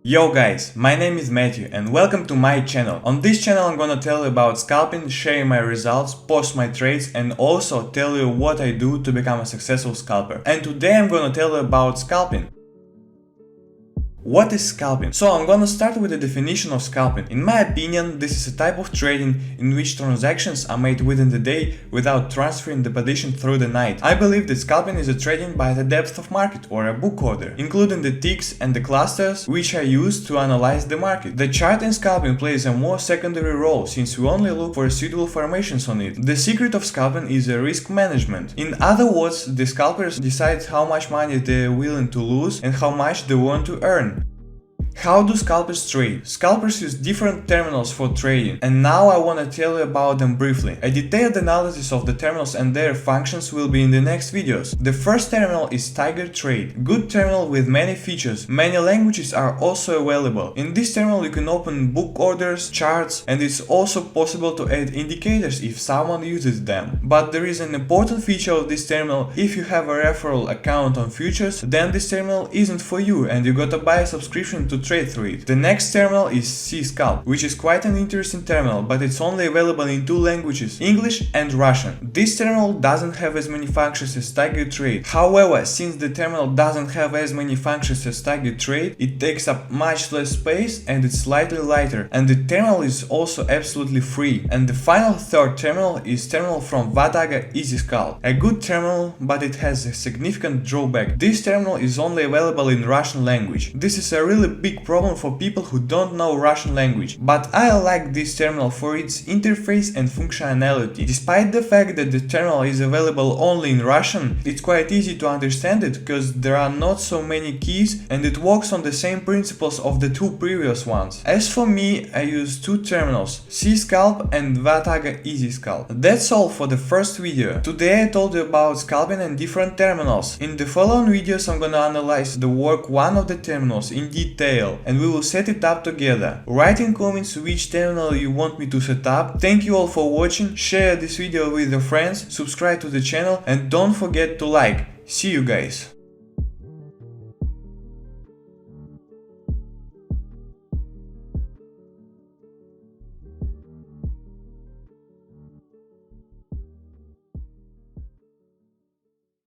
Yo guys, my name is Matthew and welcome to my channel. On this channel I'm gonna tell you about scalping, share my results, post my trades and also tell you what I do to become a successful scalper. And today I'm gonna tell you about scalping. What is scalping? So I'm gonna start with the definition of scalping. In my opinion, this is a type of trading in which transactions are made within the day without transferring the position through the night. I believe that scalping is a trading by the depth of market or a book order, including the ticks and the clusters which are used to analyze the market. The chart in scalping plays a more secondary role since we only look for suitable formations on it. The secret of scalping is a risk management. In other words, the scalpers decide how much money they are willing to lose and how much they want to earn. How do scalpers trade? Scalpers use different terminals for trading, and now I want to tell you about them briefly. A detailed analysis of the terminals and their functions will be in the next videos. The first terminal is Tiger Trade, good terminal with many features. Many languages are also available. In this terminal you can open book orders, charts, and it's also possible to add indicators if someone uses them. But there is an important feature of this terminal. If you have a referral account on futures, then this terminal isn't for you and you gotta buy a subscription to trade through it. The next terminal is scalp, which is quite an interesting terminal, but it's only available in two languages, English and Russian. This terminal doesn't have as many functions as Tiger Trade. However, since the terminal doesn't have as many functions as Tiger Trade, it takes up much less space and it's slightly lighter. And the terminal is also absolutely free. And the final third terminal is terminal from Vataga Scalp. A good terminal, but it has a significant drawback. This terminal is only available in Russian language. This is a really big problem for people who don't know Russian language, but I like this terminal for its interface and functionality. Despite the fact that the terminal is available only in Russian, it's quite easy to understand it because there are not so many keys and it works on the same principles of the two previous ones. As for me, I use two terminals, scalp and Vataga Scalp. That's all for the first video. Today I told you about scalping and different terminals. In the following videos I'm gonna analyze the work one of the terminals in detail and we will set it up together. Write in comments which terminal you want me to set up. Thank you all for watching, share this video with your friends, subscribe to the channel and don't forget to like. See you guys!